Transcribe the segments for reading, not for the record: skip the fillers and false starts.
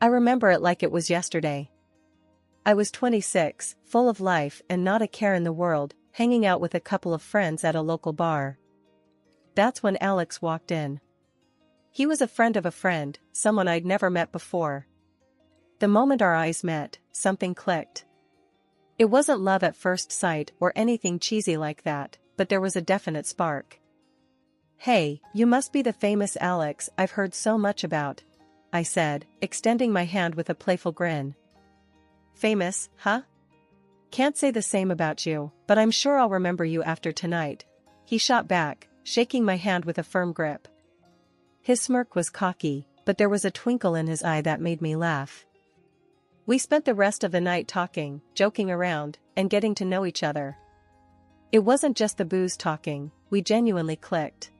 I remember it like it was yesterday. I was 26, full of life and not a care in the world, hanging out with a couple of friends at a local bar. That's when Alex walked in. He was a friend of a friend, someone I'd never met before. The moment our eyes met, something clicked. It wasn't love at first sight or anything cheesy like that, but there was a definite spark. "Hey, you must be the famous Alex I've heard so much about," I said, extending my hand with a playful grin. "Famous, huh? Can't say the same about you, but I'm sure I'll remember you after tonight," he shot back, shaking my hand with a firm grip. His smirk was cocky, but there was a twinkle in his eye that made me laugh. We spent the rest of the night talking, joking around, and getting to know each other. It wasn't just the booze talking, we genuinely clicked.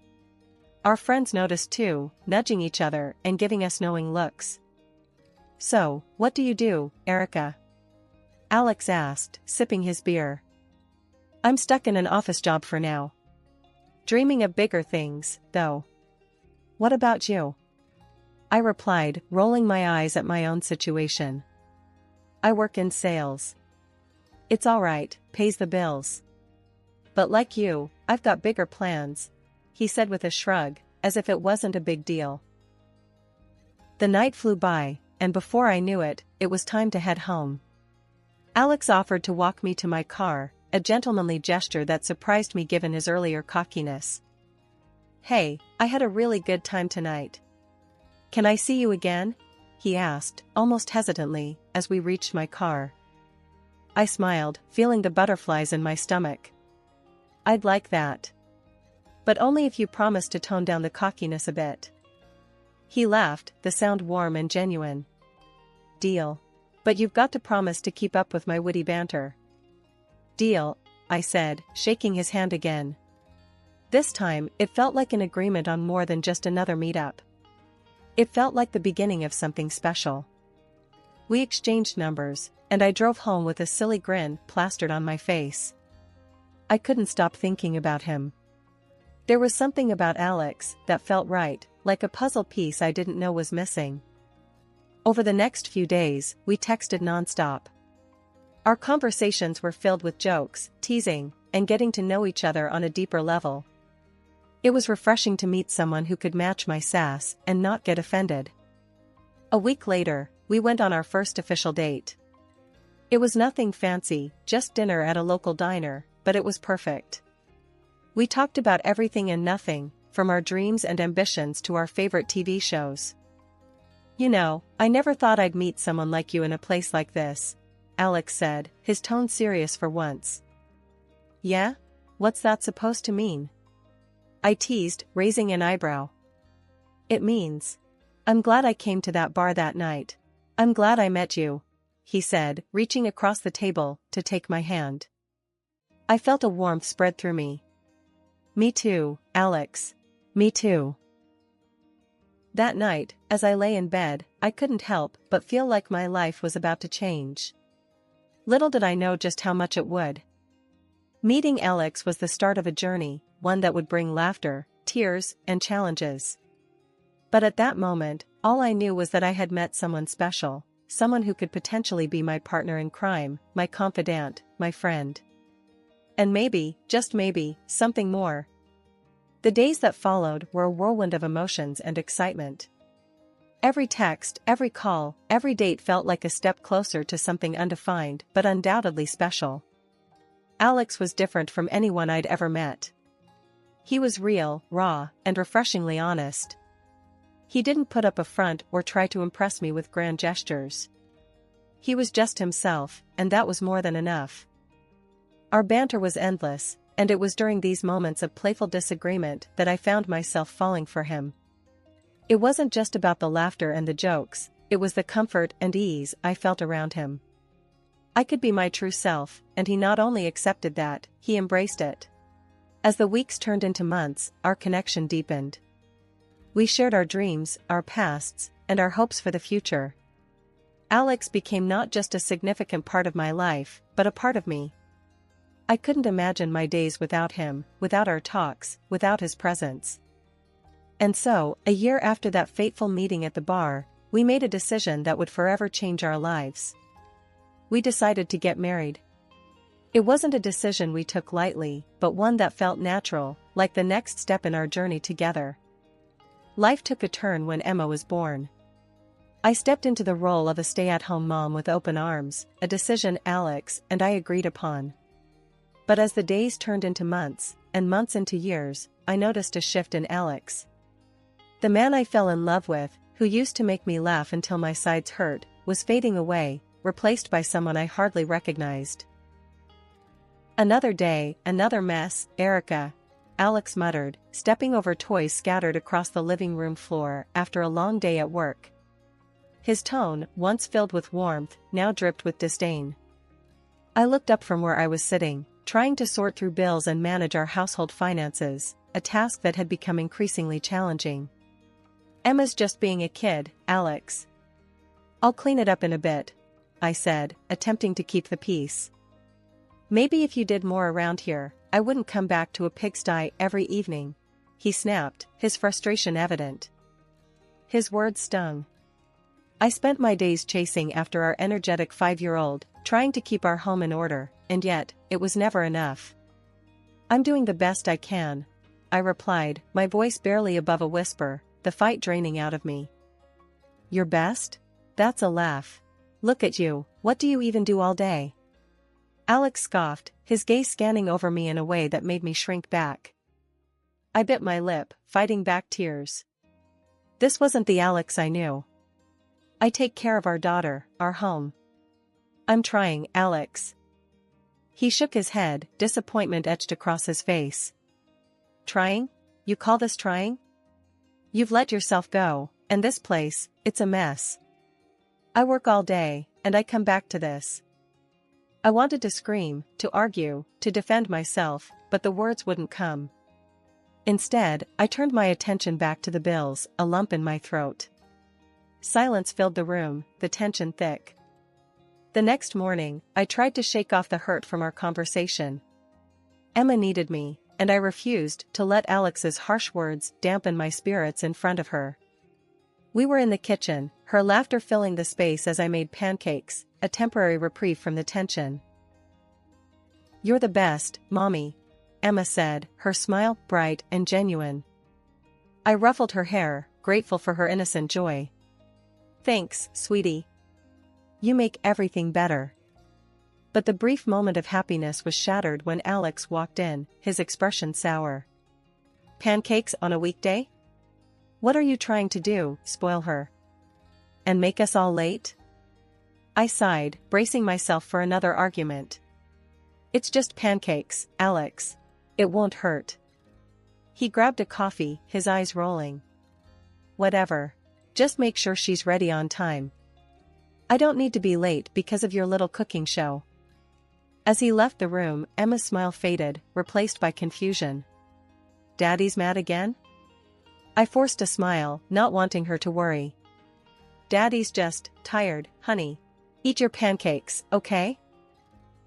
Our friends noticed too, nudging each other and giving us knowing looks. "So, what do you do, Erica?" Alex asked, sipping his beer. "I'm stuck in an office job for now. Dreaming of bigger things, though. What about you?" I replied, rolling my eyes at my own situation. "I work in sales. It's alright, pays the bills. But like you, I've got bigger plans," he said with a shrug, as if it wasn't a big deal. The night flew by, and before I knew it, it was time to head home. Alex offered to walk me to my car, a gentlemanly gesture that surprised me given his earlier cockiness. "Hey, I had a really good time tonight. Can I see you again?" he asked, almost hesitantly, as we reached my car. I smiled, feeling the butterflies in my stomach. "I'd like that. But only if you promise to tone down the cockiness a bit." He laughed, the sound warm and genuine. "Deal. But you've got to promise to keep up with my witty banter." "Deal," I said, shaking his hand again. This time, it felt like an agreement on more than just another meetup. It felt like the beginning of something special. We exchanged numbers, and I drove home with a silly grin plastered on my face. I couldn't stop thinking about him. There was something about Alex that felt right, like a puzzle piece I didn't know was missing. Over the next few days, we texted nonstop. Our conversations were filled with jokes, teasing, and getting to know each other on a deeper level. It was refreshing to meet someone who could match my sass and not get offended. A week later, we went on our first official date. It was nothing fancy, just dinner at a local diner, but it was perfect. We talked about everything and nothing, from our dreams and ambitions to our favorite TV shows. "You know, I never thought I'd meet someone like you in a place like this," Alex said, his tone serious for once. "Yeah? What's that supposed to mean?" I teased, raising an eyebrow. "It means, I'm glad I came to that bar that night. I'm glad I met you," he said, reaching across the table to take my hand. I felt a warmth spread through me. "Me too, Alex. Me too." That night, as I lay in bed, I couldn't help but feel like my life was about to change. Little did I know just how much it would. Meeting Alex was the start of a journey, one that would bring laughter, tears, and challenges. But at that moment, all I knew was that I had met someone special, someone who could potentially be my partner in crime, my confidant, my friend. And maybe, just maybe, something more. The days that followed were a whirlwind of emotions and excitement. Every text, every call, every date felt like a step closer to something undefined but undoubtedly special. Alex was different from anyone I'd ever met. He was real, raw, and refreshingly honest. He didn't put up a front or try to impress me with grand gestures. He was just himself, and that was more than enough. Our banter was endless, and it was during these moments of playful disagreement that I found myself falling for him. It wasn't just about the laughter and the jokes, it was the comfort and ease I felt around him. I could be my true self, and he not only accepted that, he embraced it. As the weeks turned into months, our connection deepened. We shared our dreams, our pasts, and our hopes for the future. Alex became not just a significant part of my life, but a part of me. I couldn't imagine my days without him, without our talks, without his presence. And so, a year after that fateful meeting at the bar, We made a decision that would forever change our lives. We decided to get married. It wasn't a decision we took lightly, but one that felt natural, like the next step in our journey together. Life took a turn when Emma was born. I stepped into the role of a stay-at-home mom with open arms, a decision Alex and I agreed upon. But as the days turned into months, and months into years, I noticed a shift in Alex. The man I fell in love with, who used to make me laugh until my sides hurt, was fading away, replaced by someone I hardly recognized. "Another day, another mess, Erica," Alex muttered, stepping over toys scattered across the living room floor after a long day at work. His tone, once filled with warmth, now dripped with disdain. I looked up from where I was sitting, trying to sort through bills and manage our household finances, a task that had become increasingly challenging. "Emma's just being a kid, Alex. I'll clean it up in a bit," I said, attempting to keep the peace. "Maybe if you did more around here, I wouldn't come back to a pigsty every evening," he snapped, his frustration evident. His words stung. I spent my days chasing after our energetic 5-year-old, trying to keep our home in order, and yet, it was never enough. "I'm doing the best I can," I replied, my voice barely above a whisper, the fight draining out of me. "Your best? That's a laugh. Look at you, what do you even do all day?" Alex scoffed, his gaze scanning over me in a way that made me shrink back. I bit my lip, fighting back tears. This wasn't the Alex I knew. "I take care of our daughter, our home." "I'm trying, Alex." He shook his head, disappointment etched across his face. "Trying? You call this trying? You've let yourself go, and this place, it's a mess. I work all day, and I come back to this." I wanted to scream, to argue, to defend myself, but the words wouldn't come. Instead, I turned my attention back to the bills, a lump in my throat. Silence filled the room, the tension thick. The next morning, I tried to shake off the hurt from our conversation. Emma needed me, and I refused to let Alex's harsh words dampen my spirits in front of her. We were in the kitchen, her laughter filling the space as I made pancakes, a temporary reprieve from the tension. "You're the best, Mommy," Emma said, her smile bright and genuine. I ruffled her hair, grateful for her innocent joy. "Thanks, sweetie. You make everything better." But the brief moment of happiness was shattered when Alex walked in, his expression sour. "Pancakes on a weekday? What are you trying to do, spoil her? And make us all late?" I sighed, bracing myself for another argument. "It's just pancakes, Alex. It won't hurt." He grabbed a coffee, his eyes rolling. "Whatever. Just make sure she's ready on time. I don't need to be late because of your little cooking show." As he left the room, Emma's smile faded, replaced by confusion. "Daddy's mad again?" I forced a smile, not wanting her to worry. "Daddy's just tired, honey. Eat your pancakes, okay?"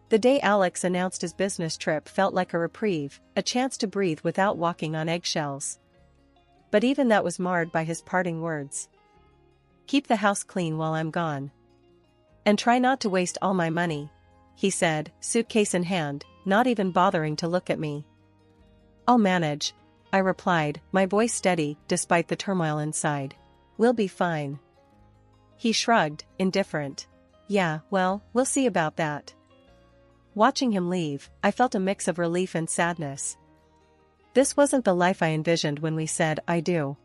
The day Alex announced his business trip felt like a reprieve, a chance to breathe without walking on eggshells. But even that was marred by his parting words. "Keep the house clean while I'm gone. And try not to waste all my money," he said, suitcase in hand, not even bothering to look at me. "I'll manage," I replied, my voice steady, despite the turmoil inside. "We'll be fine." He shrugged, indifferent. "Yeah, well, we'll see about that." Watching him leave, I felt a mix of relief and sadness. This wasn't the life I envisioned when we said "I do."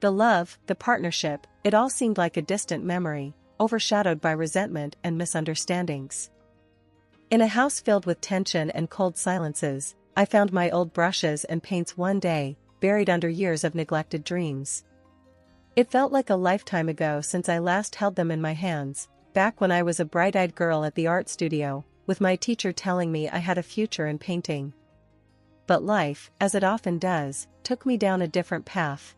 The love, the partnership, it all seemed like a distant memory, overshadowed by resentment and misunderstandings. In a house filled with tension and cold silences, I found my old brushes and paints one day, buried under years of neglected dreams. It felt like a lifetime ago since I last held them in my hands, back when I was a bright-eyed girl at the art studio, with my teacher telling me I had a future in painting. But life, as it often does, took me down a different path.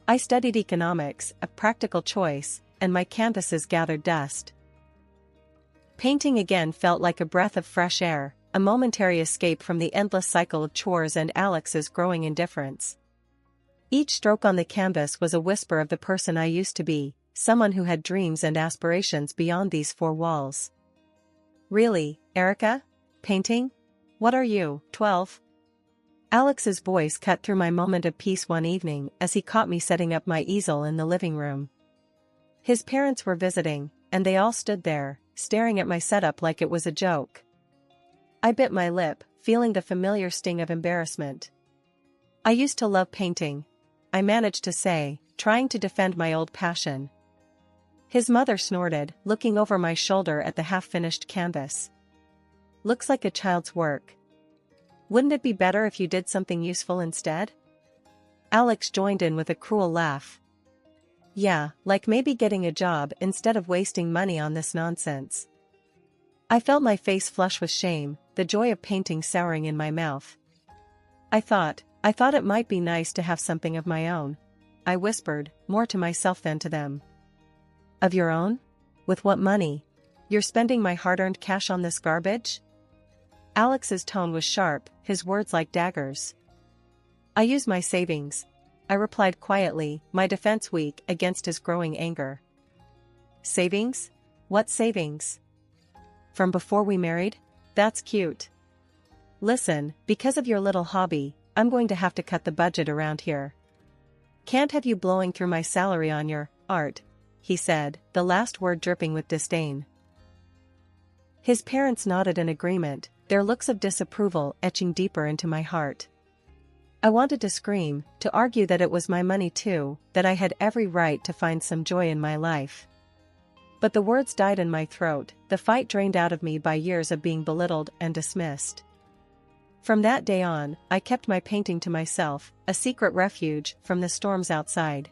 I studied economics, a practical choice, and my canvases gathered dust. Painting again felt like a breath of fresh air, a momentary escape from the endless cycle of chores and Alex's growing indifference. Each stroke on the canvas was a whisper of the person I used to be, someone who had dreams and aspirations beyond these four walls. Really, Erica? Painting? What are you, 12? Alex's voice cut through my moment of peace one evening as he caught me setting up my easel in the living room. His parents were visiting, and they all stood there, staring at my setup like it was a joke. I bit my lip, feeling the familiar sting of embarrassment. I used to love painting, I managed to say, trying to defend my old passion. His mother snorted, looking over my shoulder at the half-finished canvas. Looks like a child's work. Wouldn't it be better if you did something useful instead? Alex joined in with a cruel laugh. Yeah, like maybe getting a job instead of wasting money on this nonsense. I felt my face flush with shame, the joy of painting souring in my mouth. I thought it might be nice to have something of my own. I whispered, more to myself than to them. Of your own? With what money? You're spending my hard-earned cash on this garbage? Alex's tone was sharp, his words like daggers. I use my savings, I replied quietly, my defense weak against his growing anger. Savings? What savings? From before we married? That's cute. Listen, because of your little hobby, I'm going to have to cut the budget around here. Can't have you blowing through my salary on your art, he said, the last word dripping with disdain. His parents nodded in agreement, their looks of disapproval etching deeper into my heart. I wanted to scream, to argue that it was my money too, that I had every right to find some joy in my life. But the words died in my throat, the fight drained out of me by years of being belittled and dismissed. From that day on, I kept my painting to myself, a secret refuge from the storms outside.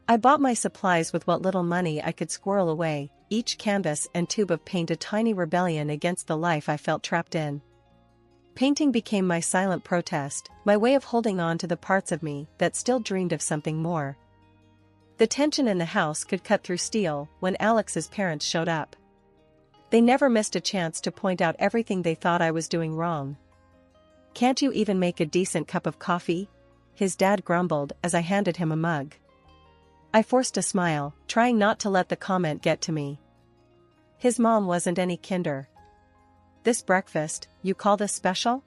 I bought my supplies with what little money I could squirrel away, each canvas and tube of paint a tiny rebellion against the life I felt trapped in. Painting became my silent protest, my way of holding on to the parts of me that still dreamed of something more. The tension in the house could cut through steel when Alex's parents showed up. They never missed a chance to point out everything they thought I was doing wrong. Can't you even make a decent cup of coffee? His dad grumbled as I handed him a mug. I forced a smile, trying not to let the comment get to me. His mom wasn't any kinder. This breakfast, you call this special?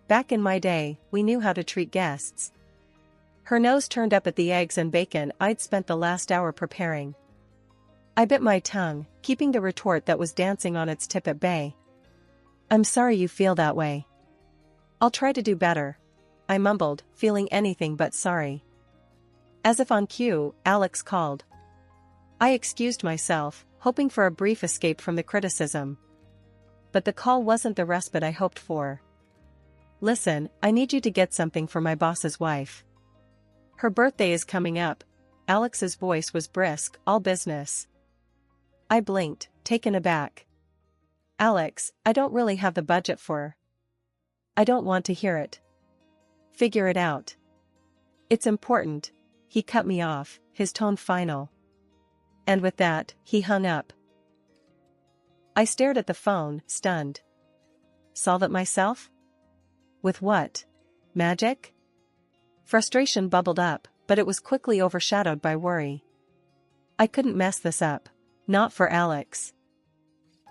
Back in my day, we knew how to treat guests. Her nose turned up at the eggs and bacon I'd spent the last hour preparing. I bit my tongue, keeping the retort that was dancing on its tip at bay. I'm sorry you feel that way. I'll try to do better, I mumbled, feeling anything but sorry. As if on cue, Alex called. I excused myself, hoping for a brief escape from the criticism. But the call wasn't the respite I hoped for. Listen, I need you to get something for my boss's wife. Her birthday is coming up. Alex's voice was brisk, all business. I blinked, taken aback. Alex, I don't really have the budget for. I don't want to hear it. Figure it out. It's important. He cut me off, his tone final. And with that, he hung up. I stared at the phone, stunned. Solve it myself? With what? Magic? Frustration bubbled up, but it was quickly overshadowed by worry. I couldn't mess this up. Not for Alex.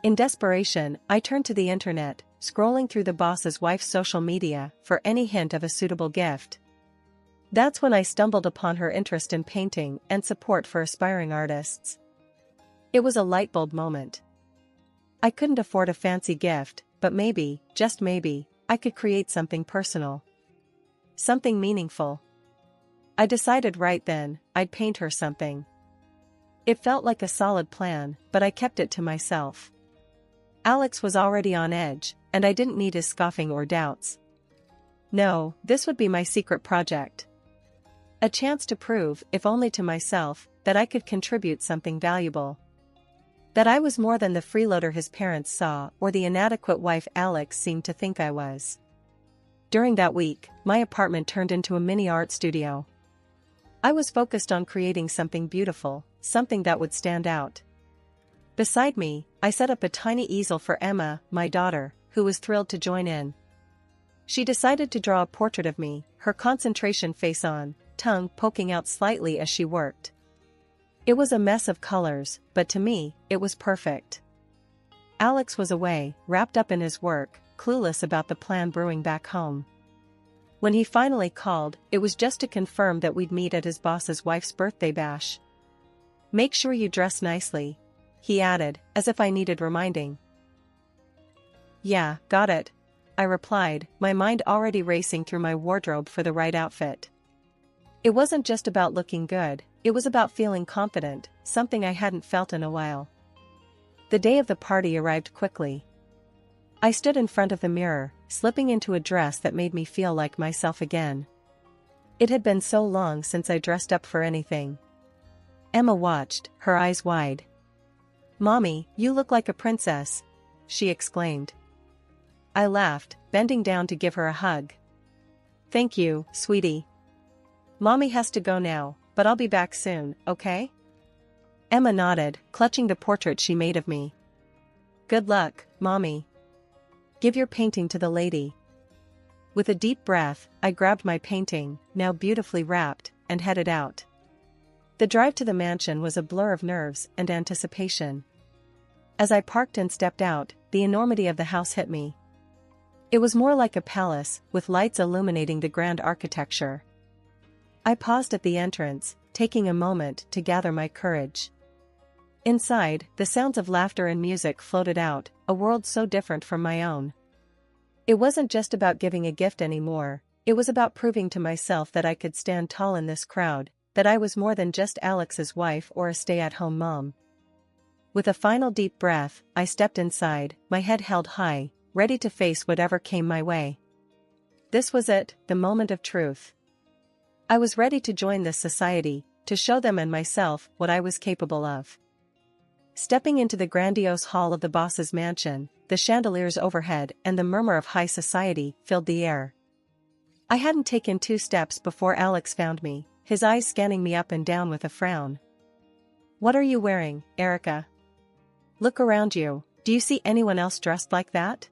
In desperation, I turned to the internet, scrolling through the boss's wife's social media for any hint of a suitable gift. That's when I stumbled upon her interest in painting and support for aspiring artists. It was a light bulb moment. I couldn't afford a fancy gift, but maybe, just maybe, I could create something personal. Something meaningful. I decided right then, I'd paint her something. It felt like a solid plan, but I kept it to myself. Alex was already on edge, and I didn't need his scoffing or doubts. No, this would be my secret project. A chance to prove, if only to myself, that I could contribute something valuable. That I was more than the freeloader his parents saw or the inadequate wife Alex seemed to think I was. During that week, my apartment turned into a mini art studio. I was focused on creating something beautiful, something that would stand out. Beside me, I set up a tiny easel for Emma, my daughter, who was thrilled to join in. She decided to draw a portrait of me, her concentration face on, tongue poking out slightly as she worked. It was a mess of colors, but to me, it was perfect. Alex was away, wrapped up in his work, clueless about the plan brewing back home. When he finally called, it was just to confirm that we'd meet at his boss's wife's birthday bash. "Make sure you dress nicely," he added, as if I needed reminding. "Yeah, got it," I replied, my mind already racing through my wardrobe for the right outfit. It wasn't just about looking good, it was about feeling confident, something I hadn't felt in a while. The day of the party arrived quickly. I stood in front of the mirror, slipping into a dress that made me feel like myself again. It had been so long since I dressed up for anything. Emma watched, her eyes wide. "Mommy, you look like a princess," she exclaimed. I laughed, bending down to give her a hug. "Thank you, sweetie. Mommy has to go now, but I'll be back soon, okay?" Emma nodded, clutching the portrait she made of me. "Good luck, Mommy. Give your painting to the lady." With a deep breath, I grabbed my painting, now beautifully wrapped, and headed out. The drive to the mansion was a blur of nerves and anticipation. As I parked and stepped out, the enormity of the house hit me. It was more like a palace, with lights illuminating the grand architecture. I paused at the entrance, taking a moment to gather my courage. Inside, the sounds of laughter and music floated out, a world so different from my own. It wasn't just about giving a gift anymore, it was about proving to myself that I could stand tall in this crowd, that I was more than just Alex's wife or a stay-at-home mom. With a final deep breath, I stepped inside, my head held high, ready to face whatever came my way. This was it, the moment of truth. I was ready to join this society, to show them and myself what I was capable of. Stepping into the grandiose hall of the boss's mansion, the chandeliers overhead and the murmur of high society filled the air. I hadn't taken 2 steps before Alex found me, his eyes scanning me up and down with a frown. "What are you wearing, Erica? Look around you, do you see anyone else dressed like that?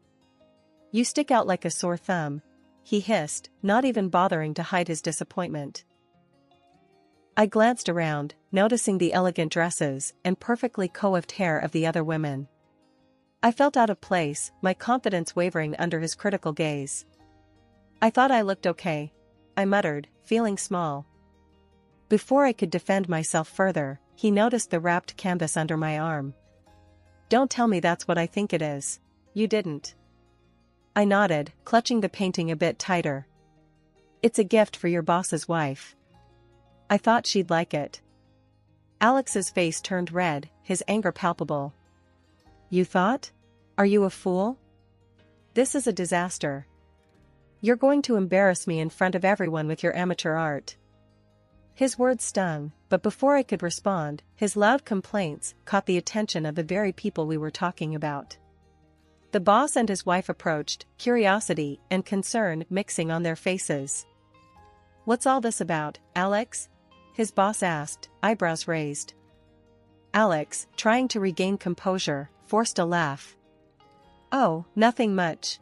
You stick out like a sore thumb," he hissed, not even bothering to hide his disappointment. I glanced around, noticing the elegant dresses and perfectly coiffed hair of the other women. I felt out of place, my confidence wavering under his critical gaze. "I thought I looked okay," I muttered, feeling small. Before I could defend myself further, he noticed the wrapped canvas under my arm. "Don't tell me that's what I think it is. You didn't." I nodded, clutching the painting a bit tighter. "It's a gift for your boss's wife. I thought she'd like it." Alex's face turned red, his anger palpable. "You thought? Are you a fool? This is a disaster. You're going to embarrass me in front of everyone with your amateur art." His words stung, but before I could respond, his loud complaints caught the attention of the very people we were talking about. The boss and his wife approached, curiosity and concern mixing on their faces. "What's all this about, Alex?" his boss asked, eyebrows raised. Alex, trying to regain composure, forced a laugh. "Oh, nothing much.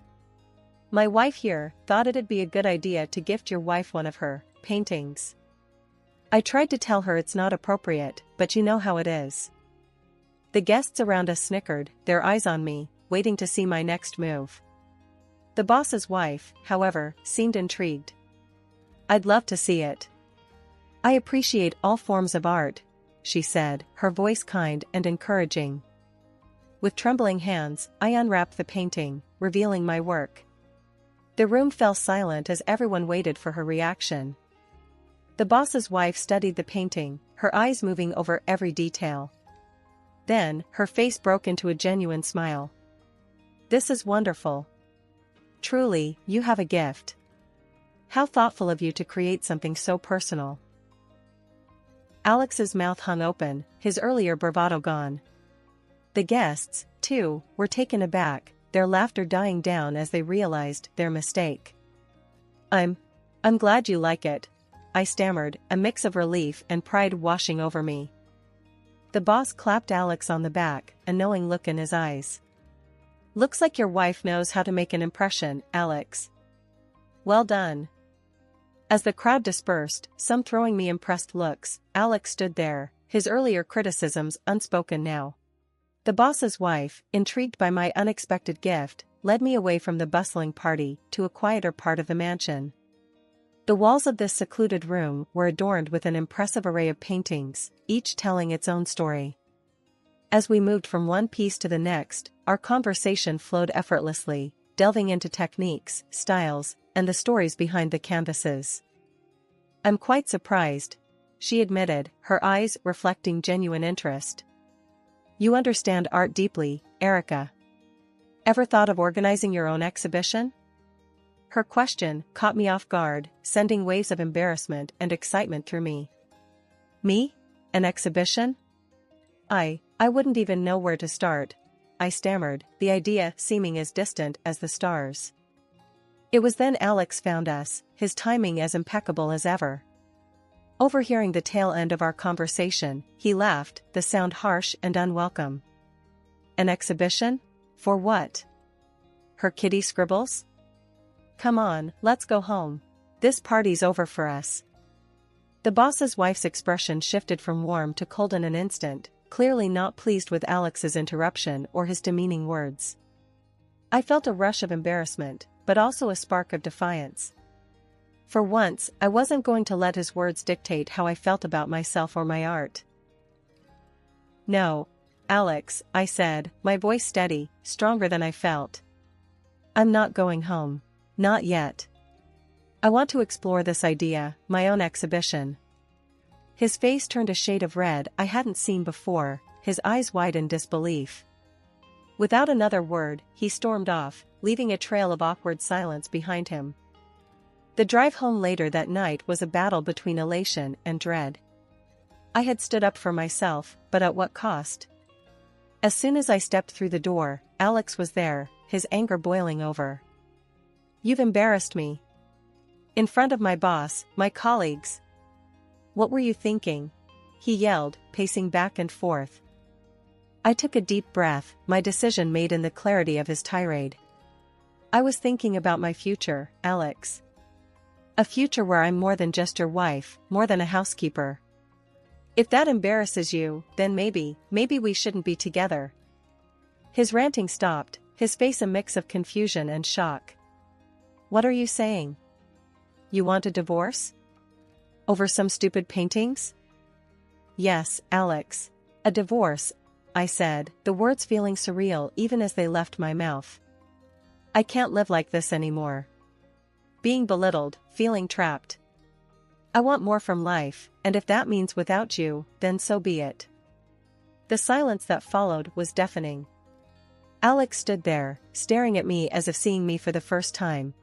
My wife here thought it'd be a good idea to gift your wife one of her paintings. I tried to tell her it's not appropriate, but you know how it is." The guests around us snickered, their eyes on me, waiting to see my next move. The boss's wife, however, seemed intrigued. "I'd love to see it. I appreciate all forms of art," she said, her voice kind and encouraging. With trembling hands, I unwrapped the painting, revealing my work. The room fell silent as everyone waited for her reaction. The boss's wife studied the painting, her eyes moving over every detail. Then, her face broke into a genuine smile. "This is wonderful. Truly, you have a gift. How thoughtful of you to create something so personal." Alex's mouth hung open, his earlier bravado gone. The guests, too, were taken aback, their laughter dying down as they realized their mistake. I'm glad you like it," I stammered, a mix of relief and pride washing over me. The boss clapped Alex on the back, a knowing look in his eyes. "Looks like your wife knows how to make an impression, Alex. Well done." As the crowd dispersed, some throwing me impressed looks, Alex stood there, his earlier criticisms unspoken now. The boss's wife, intrigued by my unexpected gift, led me away from the bustling party to a quieter part of the mansion. The walls of this secluded room were adorned with an impressive array of paintings, each telling its own story. As we moved from one piece to the next, our conversation flowed effortlessly, delving into techniques, styles, and the stories behind the canvases. "I'm quite surprised," she admitted, her eyes reflecting genuine interest. "You understand art deeply, Erica. Ever thought of organizing your own exhibition?" Her question caught me off guard, sending waves of embarrassment and excitement through me. "Me? An exhibition? I wouldn't even know where to start," I stammered, the idea seeming as distant as the stars. It was then Alex found us, his timing as impeccable as ever. Overhearing the tail end of our conversation, he laughed, the sound harsh and unwelcome. "An exhibition? For what? Her kitty scribbles? Come on, let's go home. This party's over for us." The boss's wife's expression shifted from warm to cold in an instant, clearly not pleased with Alex's interruption or his demeaning words. I felt a rush of embarrassment, but also a spark of defiance. For once, I wasn't going to let his words dictate how I felt about myself or my art. "No, Alex," I said, my voice steady, stronger than I felt. "I'm not going home. Not yet. I want to explore this idea, my own exhibition." His face turned a shade of red I hadn't seen before, his eyes wide in disbelief. Without another word, he stormed off, leaving a trail of awkward silence behind him. The drive home later that night was a battle between elation and dread. I had stood up for myself, but at what cost? As soon as I stepped through the door, Alex was there, his anger boiling over. "You've embarrassed me. In front of my boss, my colleagues. What were you thinking?" he yelled, pacing back and forth. I took a deep breath, my decision made in the clarity of his tirade. "I was thinking about my future, Alex. A future where I'm more than just your wife, more than a housekeeper. If that embarrasses you, then maybe we shouldn't be together." His ranting stopped, his face a mix of confusion and shock. "What are you saying? You want a divorce? Over some stupid paintings?" "Yes, Alex. A divorce," I said, the words feeling surreal even as they left my mouth. "I can't live like this anymore. Being belittled, feeling trapped. I want more from life, and if that means without you, then so be it." The silence that followed was deafening. Alex stood there, staring at me as if seeing me for the first time.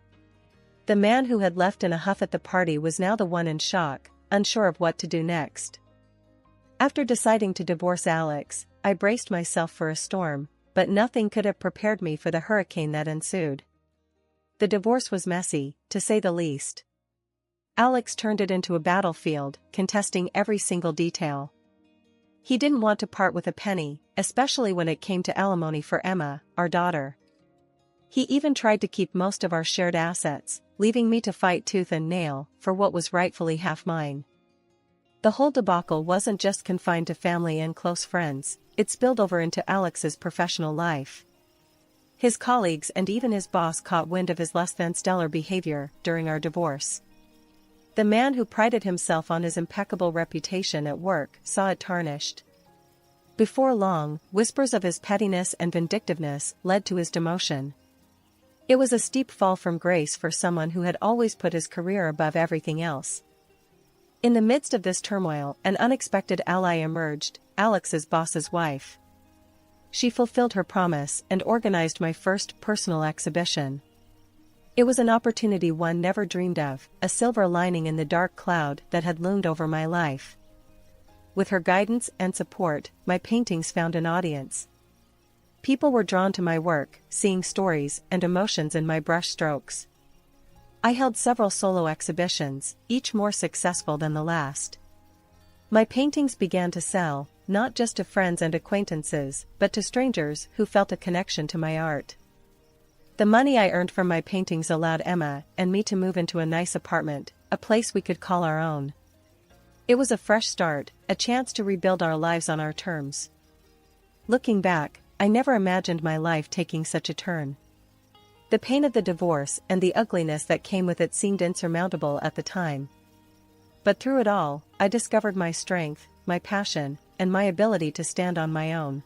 The man who had left in a huff at the party was now the one in shock, unsure of what to do next. After deciding to divorce Alex, I braced myself for a storm, but nothing could have prepared me for the hurricane that ensued. The divorce was messy, to say the least. Alex turned it into a battlefield, contesting every single detail. He didn't want to part with a penny, especially when it came to alimony for Emma, our daughter. He even tried to keep most of our shared assets, leaving me to fight tooth and nail for what was rightfully half mine. The whole debacle wasn't just confined to family and close friends, it spilled over into Alex's professional life. His colleagues and even his boss caught wind of his less-than-stellar behavior during our divorce. The man who prided himself on his impeccable reputation at work saw it tarnished. Before long, whispers of his pettiness and vindictiveness led to his demotion. It was a steep fall from grace for someone who had always put his career above everything else. In the midst of this turmoil, an unexpected ally emerged, Alex's boss's wife. She fulfilled her promise and organized my first personal exhibition. It was an opportunity one never dreamed of, a silver lining in the dark cloud that had loomed over my life. With her guidance and support, my paintings found an audience. People were drawn to my work, seeing stories and emotions in my brushstrokes. I held several solo exhibitions, each more successful than the last. My paintings began to sell, not just to friends and acquaintances, but to strangers who felt a connection to my art. The money I earned from my paintings allowed Emma and me to move into a nice apartment, a place we could call our own. It was a fresh start, a chance to rebuild our lives on our terms. Looking back, I never imagined my life taking such a turn. The pain of the divorce and the ugliness that came with it seemed insurmountable at the time. But through it all, I discovered my strength, my passion, and my ability to stand on my own.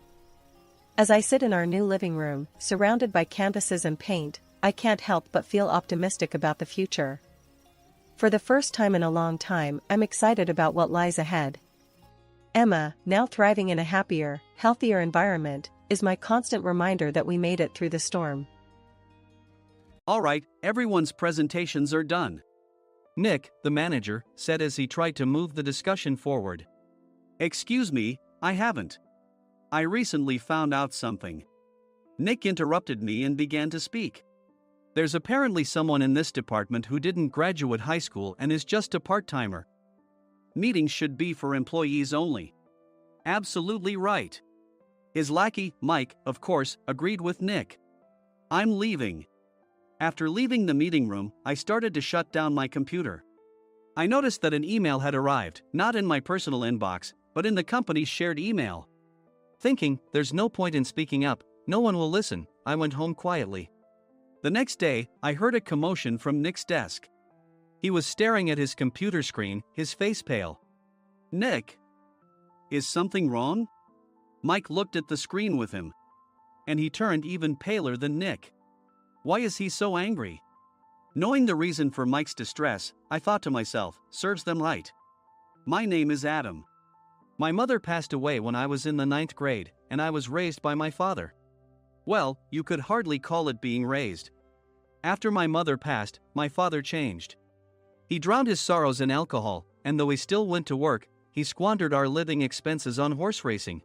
As I sit in our new living room, surrounded by canvases and paint, I can't help but feel optimistic about the future. For the first time in a long time, I'm excited about what lies ahead. Emma, now thriving in a happier, healthier environment, is my constant reminder that we made it through the storm. All right, everyone's presentations are done. Nick, the manager, said as he tried to move the discussion forward. Excuse me, I haven't. I recently found out something. Nick interrupted me and began to speak. There's apparently someone in this department who didn't graduate high school and is just a part-timer. Meetings should be for employees only. Absolutely right. His lackey, Mike, of course, agreed with Nick. I'm leaving. After leaving the meeting room, I started to shut down my computer. I noticed that an email had arrived, not in my personal inbox, but in the company's shared email. Thinking, there's no point in speaking up, no one will listen, I went home quietly. The next day, I heard a commotion from Nick's desk. He was staring at his computer screen, his face pale. Nick! Is something wrong? Mike looked at the screen with him. And he turned even paler than Nick. Why is he so angry? Knowing the reason for Mike's distress, I thought to myself, serves them right. My name is Adam. My mother passed away when I was in the 9th grade, and I was raised by my father. Well, you could hardly call it being raised. After my mother passed, my father changed. He drowned his sorrows in alcohol, and though he still went to work, he squandered our living expenses on horse racing.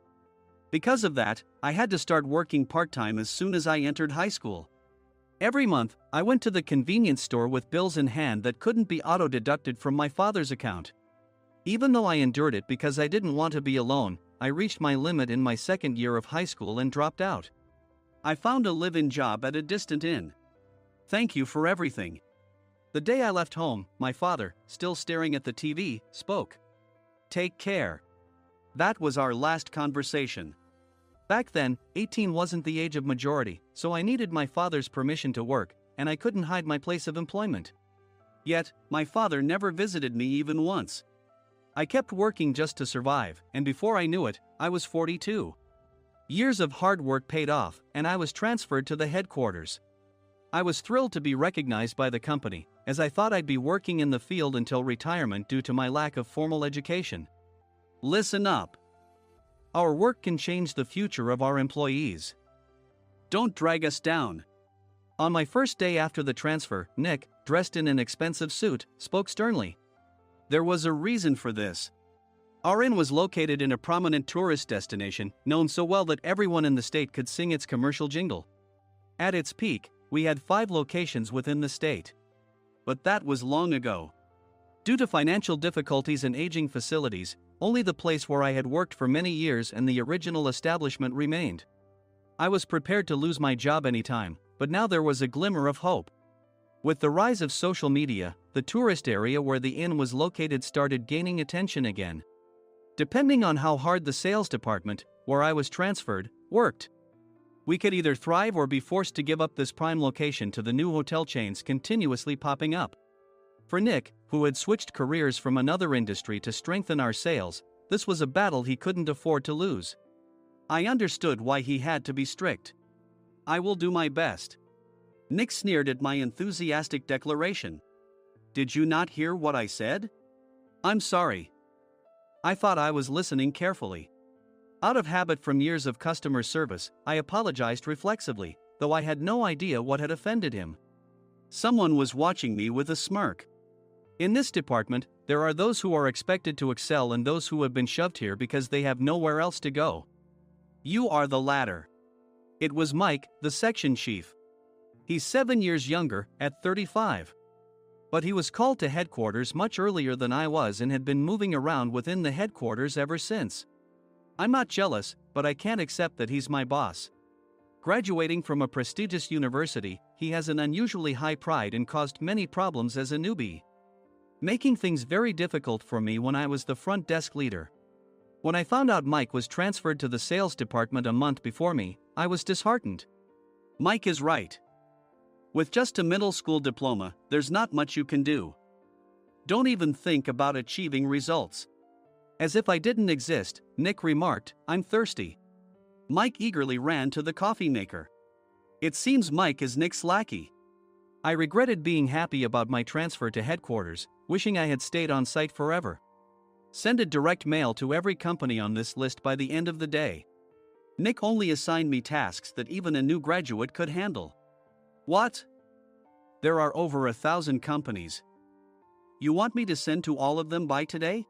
Because of that, I had to start working part-time as soon as I entered high school. Every month, I went to the convenience store with bills in hand that couldn't be auto-deducted from my father's account. Even though I endured it because I didn't want to be alone, I reached my limit in my second year of high school and dropped out. I found a live-in job at a distant inn. Thank you for everything. The day I left home, my father, still staring at the TV, spoke. Take care. That was our last conversation. Back then, 18 wasn't the age of majority, so I needed my father's permission to work, and I couldn't hide my place of employment. Yet, my father never visited me even once. I kept working just to survive, and before I knew it, I was 42. Years of hard work paid off, and I was transferred to the headquarters. I was thrilled to be recognized by the company, as I thought I'd be working in the field until retirement due to my lack of formal education. Listen up. Our work can change the future of our employees. Don't drag us down. On my first day after the transfer, Nick, dressed in an expensive suit, spoke sternly. There was a reason for this. Our inn was located in a prominent tourist destination, known so well that everyone in the state could sing its commercial jingle. At its peak, we had 5 locations within the state. But that was long ago. Due to financial difficulties and aging facilities, only the place where I had worked for many years and the original establishment remained. I was prepared to lose my job anytime, but now there was a glimmer of hope. With the rise of social media, the tourist area where the inn was located started gaining attention again. Depending on how hard the sales department, where I was transferred, worked. We could either thrive or be forced to give up this prime location to the new hotel chains continuously popping up. For Nick, who had switched careers from another industry to strengthen our sales, this was a battle he couldn't afford to lose. I understood why he had to be strict. I will do my best. Nick sneered at my enthusiastic declaration. Did you not hear what I said? I'm sorry. I thought I was listening carefully. Out of habit from years of customer service, I apologized reflexively, though I had no idea what had offended him. Someone was watching me with a smirk. In this department, there are those who are expected to excel and those who have been shoved here because they have nowhere else to go. You are the latter. It was Mike, the section chief. He's 7 years younger, at 35. But he was called to headquarters much earlier than I was and had been moving around within the headquarters ever since. I'm not jealous, but I can't accept that he's my boss. Graduating from a prestigious university, he has an unusually high pride and caused many problems as a newbie. making things very difficult for me when I was the front desk leader. When I found out Mike was transferred to the sales department a month before me, I was disheartened. Mike is right. With just a middle school diploma, there's not much you can do. Don't even think about achieving results. As if I didn't exist, Nick remarked, "I'm thirsty." Mike eagerly ran to the coffee maker. It seems Mike is Nick's lackey. I regretted being happy about my transfer to headquarters, wishing I had stayed on site forever. Send a direct mail to every company on this list by the end of the day. Nick only assigned me tasks that even a new graduate could handle. What? There are over 1,000 companies. You want me to send to all of them by today?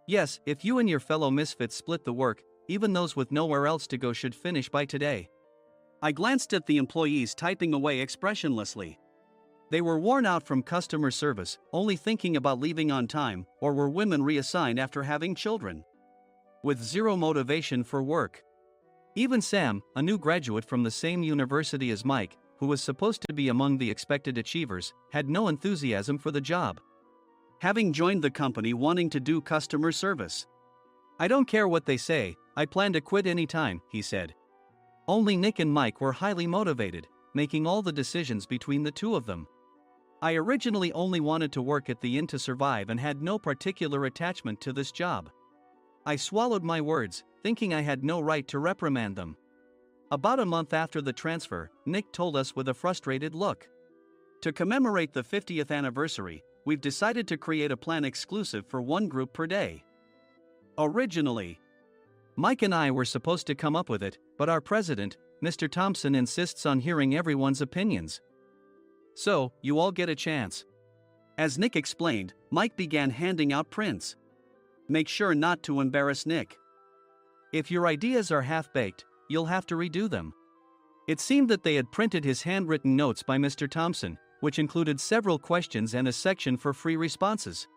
Yes, if you and your fellow misfits split the work, even those with nowhere else to go should finish by today. I glanced at the employees typing away expressionlessly. They were worn out from customer service, only thinking about leaving on time, or were women reassigned after having children. With zero motivation for work. Even Sam, a new graduate from the same university as Mike, who was supposed to be among the expected achievers, had no enthusiasm for the job. Having joined the company wanting to do customer service. "I don't care what they say, I plan to quit anytime," he said. Only Nick and Mike were highly motivated, making all the decisions between the two of them. I originally only wanted to work at the inn to survive and had no particular attachment to this job. I swallowed my words, thinking I had no right to reprimand them. About a month after the transfer, Nick told us with a frustrated look. To commemorate the 50th anniversary, we've decided to create a plan exclusive for one group per day. Originally, Mike and I were supposed to come up with it, but our president, Mr. Thompson, insists on hearing everyone's opinions. So, you all get a chance. As Nick explained, Mike began handing out prints. Make sure not to embarrass Nick. If your ideas are half-baked, you'll have to redo them. It seemed that they had printed his handwritten notes by Mr. Thompson, which included several questions and a section for free responses.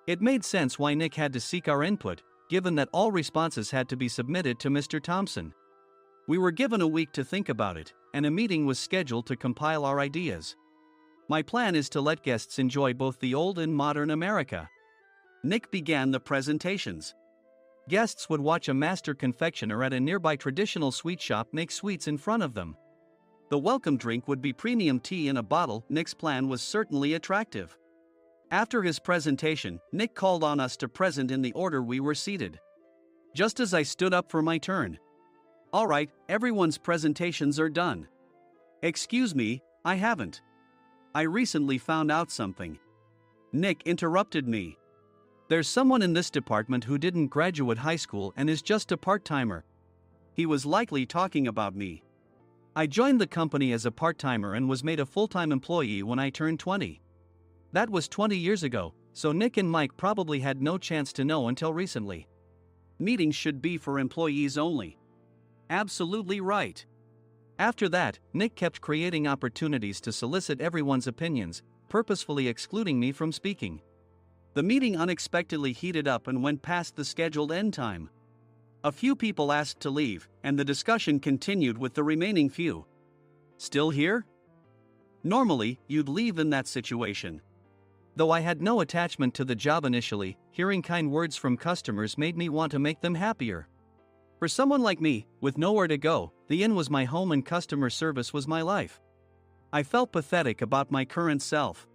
It made sense why Nick had to seek our input, given that all responses had to be submitted to Mr. Thompson. We were given a week to think about it, and a meeting was scheduled to compile our ideas. My plan is to let guests enjoy both the old and modern America. Nick began the presentations. Guests would watch a master confectioner at a nearby traditional sweet shop make sweets in front of them. The welcome drink would be premium tea in a bottle. Nick's plan was certainly attractive. After his presentation, Nick called on us to present in the order we were seated. Just as I stood up for my turn. "All right, everyone's presentations are done." "Excuse me, I haven't. I recently found out something." Nick interrupted me. "There's someone in this department who didn't graduate high school and is just a part-timer." He was likely talking about me. I joined the company as a part-timer and was made a full-time employee when I turned 20. That was 20 years ago, so Nick and Mike probably had no chance to know until recently. Meetings should be for employees only. Absolutely right. After that, Nick kept creating opportunities to solicit everyone's opinions, purposefully excluding me from speaking. The meeting unexpectedly heated up and went past the scheduled end time. A few people asked to leave, and the discussion continued with the remaining few. "Still here?" Normally, you'd leave in that situation. Though I had no attachment to the job initially, hearing kind words from customers made me want to make them happier. For someone like me, with nowhere to go, the inn was my home and customer service was my life. I felt pathetic about my current self.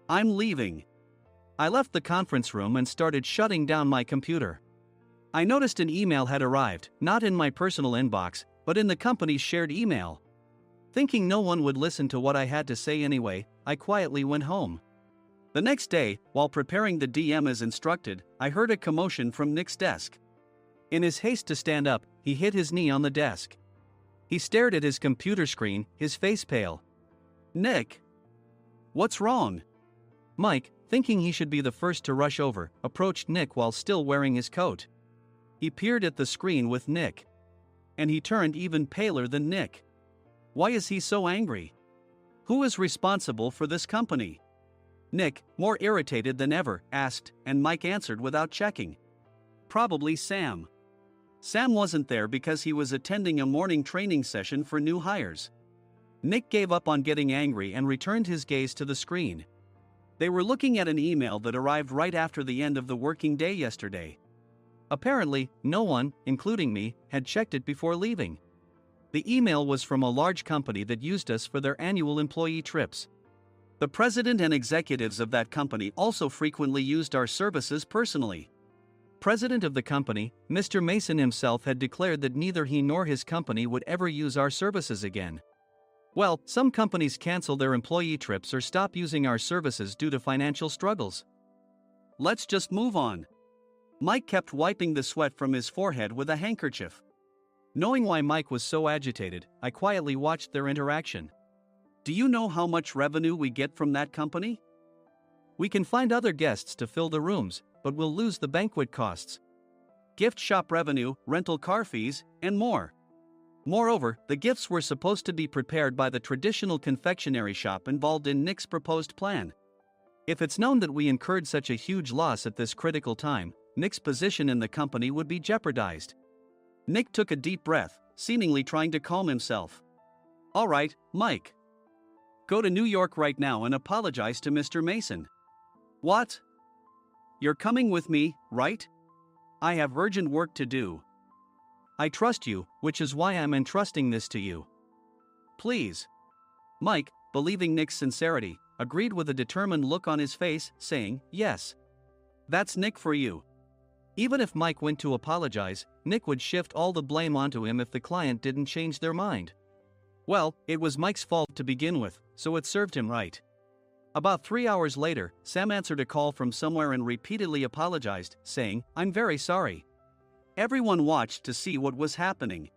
"I'm leaving." I left the conference room and started shutting down my computer. I noticed an email had arrived, not in my personal inbox, but in the company's shared email. Thinking no one would listen to what I had to say anyway, I quietly went home. The next day, while preparing the DM as instructed, I heard a commotion from Nick's desk. In his haste to stand up, he hit his knee on the desk. He stared at his computer screen, his face pale. "Nick? What's wrong?" Mike, thinking he should be the first to rush over, approached Nick while still wearing his coat. He peered at the screen with Nick. And he turned even paler than Nick. Why is he so angry? Who is responsible for this company? Nick, more irritated than ever, asked, and Mike answered without checking. Probably Sam. Sam wasn't there because he was attending a morning training session for new hires. Nick gave up on getting angry and returned his gaze to the screen. They were looking at an email that arrived right after the end of the working day yesterday. Apparently, no one, including me, had checked it before leaving. The email was from a large company that used us for their annual employee trips. The president and executives of that company also frequently used our services personally. President of the company, Mr. Mason himself, had declared that neither he nor his company would ever use our services again. Well, some companies cancel their employee trips or stop using our services due to financial struggles. Let's just move on. Mike kept wiping the sweat from his forehead with a handkerchief. Knowing why Mike was so agitated, I quietly watched their interaction. Do you know how much revenue we get from that company? We can find other guests to fill the rooms, but we'll lose the banquet costs, gift shop revenue, rental car fees, and more. Moreover, the gifts were supposed to be prepared by the traditional confectionery shop involved in Nick's proposed plan. If it's known that we incurred such a huge loss at this critical time, Nick's position in the company would be jeopardized. Nick took a deep breath, seemingly trying to calm himself. All right, Mike. Go to New York right now and apologize to Mr. Mason. What? You're coming with me, right? I have urgent work to do. I trust you, which is why I'm entrusting this to you. Please. Mike, believing Nick's sincerity, agreed with a determined look on his face, saying, yes. That's Nick for you. Even if Mike went to apologize, Nick would shift all the blame onto him if the client didn't change their mind. Well, it was Mike's fault to begin with, so it served him right. About 3 hours later, Sam answered a call from somewhere and repeatedly apologized, saying, I'm very sorry. Everyone watched to see what was happening.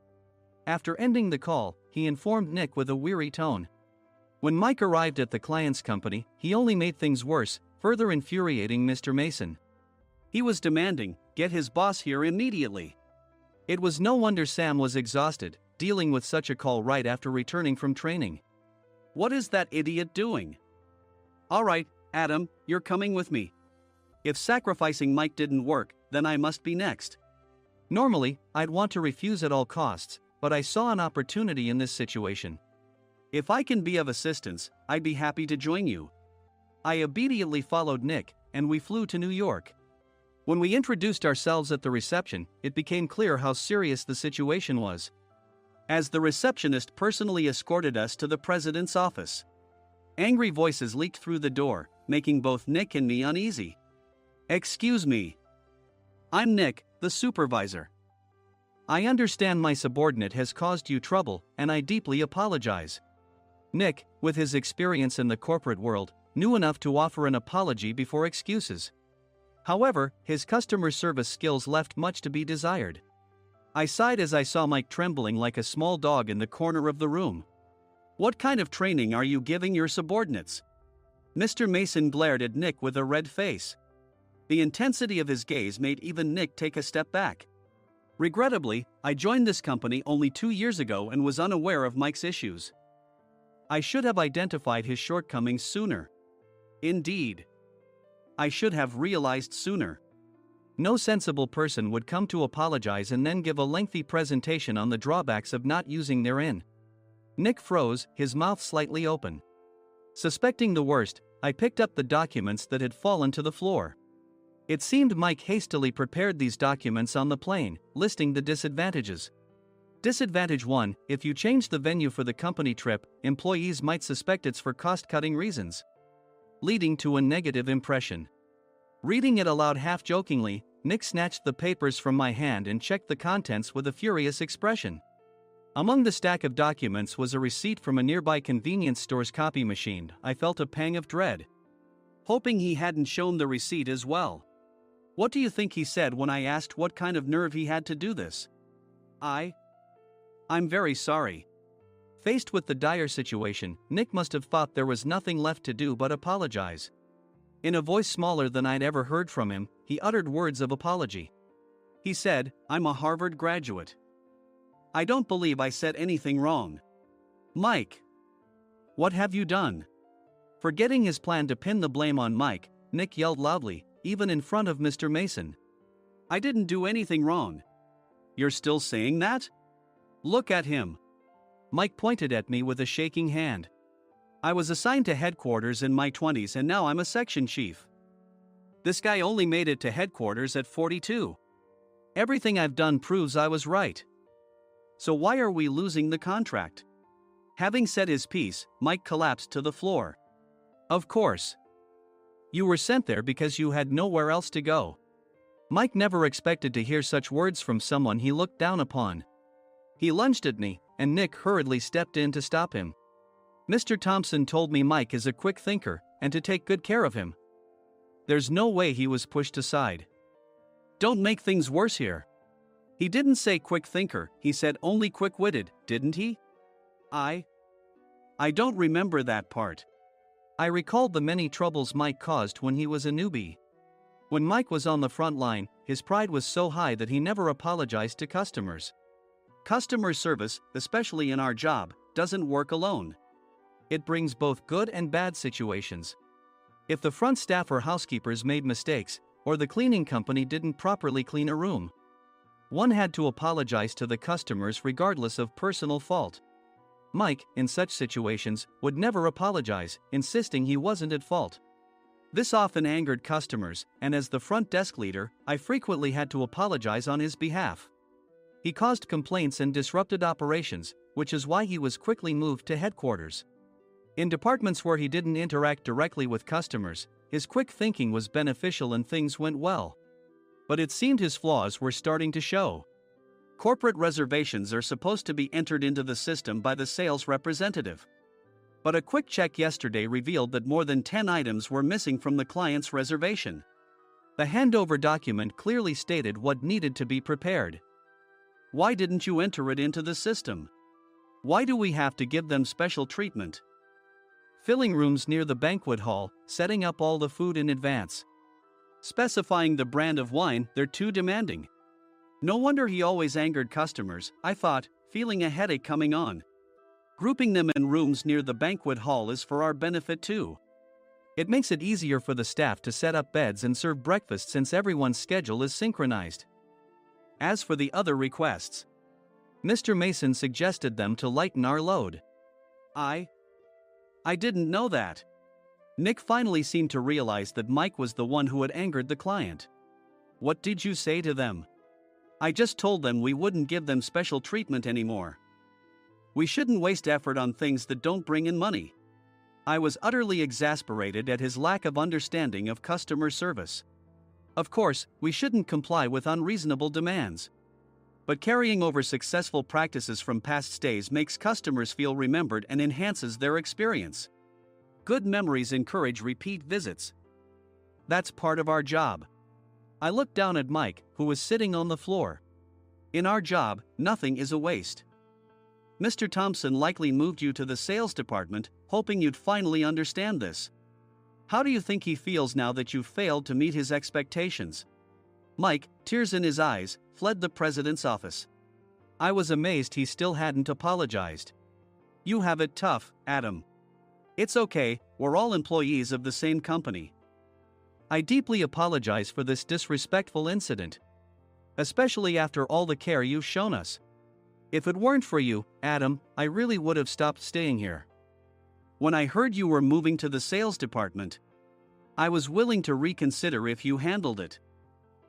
After ending the call, he informed Nick with a weary tone. When Mike arrived at the client's company, he only made things worse, further infuriating Mr. Mason. He was demanding, get his boss here immediately. It was no wonder Sam was exhausted, dealing with such a call right after returning from training. What is that idiot doing? All right, Adam, you're coming with me. If sacrificing Mike didn't work, then I must be next. Normally, I'd want to refuse at all costs, but I saw an opportunity in this situation. If I can be of assistance, I'd be happy to join you. I immediately followed Nick, and we flew to New York. When we introduced ourselves at the reception, it became clear how serious the situation was, as the receptionist personally escorted us to the president's office. Angry voices leaked through the door, making both Nick and me uneasy. Excuse me. I'm Nick, the supervisor. I understand my subordinate has caused you trouble, and I deeply apologize. Nick, with his experience in the corporate world, knew enough to offer an apology before excuses. However, his customer service skills left much to be desired. I sighed as I saw Mike trembling like a small dog in the corner of the room. What kind of training are you giving your subordinates? Mr. Mason glared at Nick with a red face. The intensity of his gaze made even Nick take a step back. Regrettably, I joined this company only 2 years ago and was unaware of Mike's issues. I should have identified his shortcomings sooner. Indeed. I should have realized sooner. No sensible person would come to apologize and then give a lengthy presentation on the drawbacks of not using their in. Nick froze, his mouth slightly open. Suspecting the worst, I picked up the documents that had fallen to the floor. It seemed Mike hastily prepared these documents on the plane, listing the disadvantages. Disadvantage 1, if you change the venue for the company trip, employees might suspect it's for cost-cutting reasons, leading to a negative impression. Reading it aloud half-jokingly, Nick snatched the papers from my hand and checked the contents with a furious expression. Among the stack of documents was a receipt from a nearby convenience store's copy machine. I felt a pang of dread, hoping he hadn't shown the receipt as well. What do you think he said when I asked what kind of nerve he had to do this? I'm very sorry. Faced with the dire situation, Nick must have thought there was nothing left to do but apologize. In a voice smaller than I'd ever heard from him, he uttered words of apology. He said, I'm a Harvard graduate. I don't believe I said anything wrong. Mike! What have you done? Forgetting his plan to pin the blame on Mike, Nick yelled loudly, even in front of Mr. Mason. I didn't do anything wrong. You're still saying that? Look at him. Mike pointed at me with a shaking hand. I was assigned to headquarters in my 20s and now I'm a section chief. This guy only made it to headquarters at 42. Everything I've done proves I was right. So why are we losing the contract? Having said his piece, Mike collapsed to the floor. Of course. You were sent there because you had nowhere else to go. Mike never expected to hear such words from someone he looked down upon. He lunged at me, and Nick hurriedly stepped in to stop him. Mr. Thompson told me Mike is a quick thinker, and to take good care of him. There's no way he was pushed aside. Don't make things worse here. He didn't say quick thinker, he said only quick-witted, didn't he? I don't remember that part. I recalled the many troubles Mike caused when he was a newbie. When Mike was on the front line, his pride was so high that he never apologized to customers. Customer service, especially in our job, doesn't work alone. It brings both good and bad situations. If the front staff or housekeepers made mistakes, or the cleaning company didn't properly clean a room, one had to apologize to the customers regardless of personal fault. Mike, in such situations, would never apologize, insisting he wasn't at fault. This often angered customers, and as the front desk leader, I frequently had to apologize on his behalf. He caused complaints and disrupted operations, which is why he was quickly moved to headquarters. In departments where he didn't interact directly with customers, his quick thinking was beneficial and things went well. But it seemed his flaws were starting to show. Corporate reservations are supposed to be entered into the system by the sales representative. But a quick check yesterday revealed that more than 10 items were missing from the client's reservation. The handover document clearly stated what needed to be prepared. Why didn't you enter it into the system? Why do we have to give them special treatment? Filling rooms near the banquet hall, setting up all the food in advance. Specifying the brand of wine, they're too demanding. No wonder he always angered customers, I thought, feeling a headache coming on. Grouping them in rooms near the banquet hall is for our benefit too. It makes it easier for the staff to set up beds and serve breakfast since everyone's schedule is synchronized. As for the other requests, Mr. Mason suggested them to lighten our load. I didn't know that. Nick finally seemed to realize that Mike was the one who had angered the client. What did you say to them? I just told them we wouldn't give them special treatment anymore. We shouldn't waste effort on things that don't bring in money. I was utterly exasperated at his lack of understanding of customer service. Of course, we shouldn't comply with unreasonable demands. But carrying over successful practices from past stays makes customers feel remembered and enhances their experience. Good memories encourage repeat visits. That's part of our job. I looked down at Mike, who was sitting on the floor. In our job, nothing is a waste. Mr. Thompson likely moved you to the sales department, hoping you'd finally understand this. How do you think he feels now that you failed to meet his expectations? Mike, tears in his eyes, fled the president's office. I was amazed he still hadn't apologized. You have it tough, Adam. It's okay, we're all employees of the same company. I deeply apologize for this disrespectful incident. Especially after all the care you've shown us. If it weren't for you, Adam, I really would have stopped staying here. When I heard you were moving to the sales department, I was willing to reconsider if you handled it.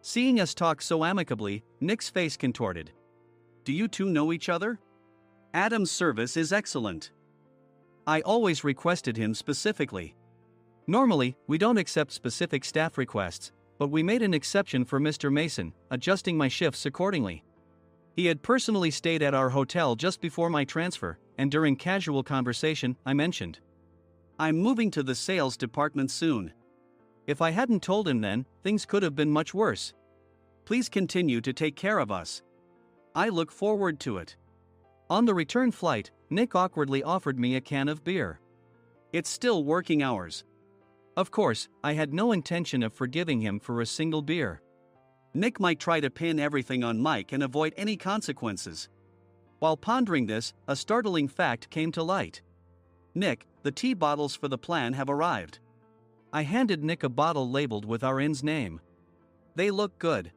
Seeing us talk so amicably, Nick's face contorted. Do you two know each other? Adam's service is excellent. I always requested him specifically. Normally, we don't accept specific staff requests, but we made an exception for Mr. Mason, adjusting my shifts accordingly. He had personally stayed at our hotel just before my transfer, and during casual conversation, I mentioned, I'm moving to the sales department soon. If I hadn't told him then, things could have been much worse. Please continue to take care of us. I look forward to it. On the return flight, Nick awkwardly offered me a can of beer. It's still working hours. Of course, I had no intention of forgiving him for a single beer. Nick might try to pin everything on Mike and avoid any consequences. While pondering this, a startling fact came to light. Nick, the tea bottles for the plan have arrived. I handed Nick a bottle labeled with our inn's name. They look good.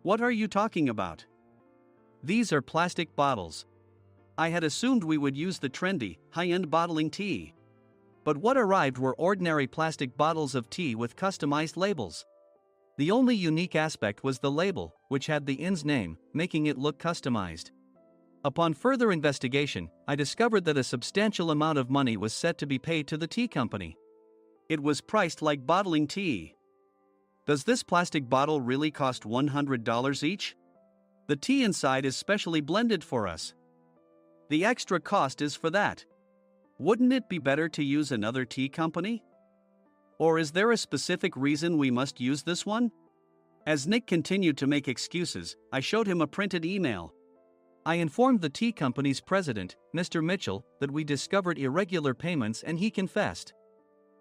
What are you talking about? These are plastic bottles. I had assumed we would use the trendy, high-end bottling tea. But what arrived were ordinary plastic bottles of tea with customized labels. The only unique aspect was the label, which had the inn's name, making it look customized. Upon further investigation, I discovered that a substantial amount of money was set to be paid to the tea company. It was priced like bottling tea. Does this plastic bottle really cost $100 each? The tea inside is specially blended for us. The extra cost is for that. Wouldn't it be better to use another tea company? Or is there a specific reason we must use this one? As Nick continued to make excuses, I showed him a printed email. I informed the tea company's president, Mr. Mitchell, that we discovered irregular payments and he confessed.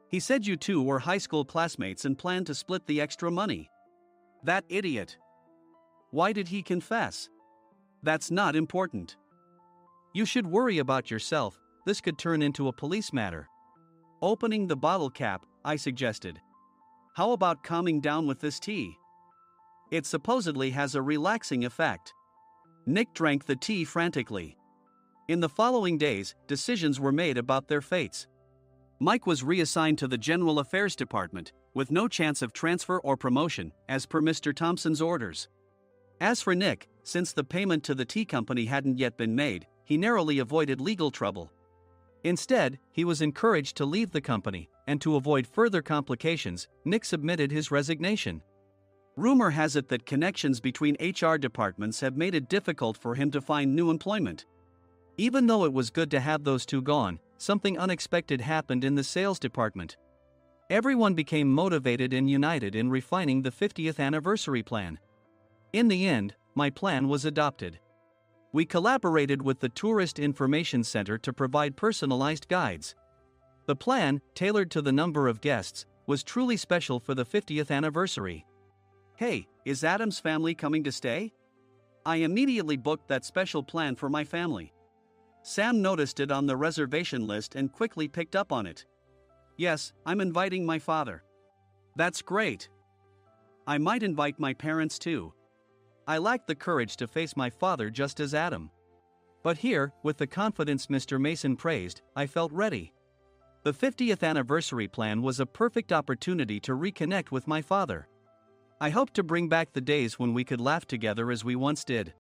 He said you two were high school classmates and planned to split the extra money. That idiot. Why did he confess? That's not important. You should worry about yourself, this could turn into a police matter. Opening the bottle cap, I suggested. How about calming down with this tea? It supposedly has a relaxing effect. Nick drank the tea frantically. In the following days, decisions were made about their fates. Mike was reassigned to the General Affairs Department, with no chance of transfer or promotion, as per Mr. Thompson's orders. As for Nick, since the payment to the tea company hadn't yet been made, he narrowly avoided legal trouble. Instead, he was encouraged to leave the company, and to avoid further complications, Nick submitted his resignation. Rumor has it that connections between HR departments have made it difficult for him to find new employment. Even though it was good to have those two gone, something unexpected happened in the sales department. Everyone became motivated and united in refining the 50th anniversary plan. In the end, my plan was adopted. We collaborated with the Tourist Information Center to provide personalized guides. The plan, tailored to the number of guests, was truly special for the 50th anniversary. Hey, is Adam's family coming to stay? I immediately booked that special plan for my family. Sam noticed it on the reservation list and quickly picked up on it. Yes, I'm inviting my father. That's great. I might invite my parents too. I lacked the courage to face my father just as Adam. But here, with the confidence Mr. Mason praised, I felt ready. The 50th anniversary plan was a perfect opportunity to reconnect with my father. I hoped to bring back the days when we could laugh together as we once did.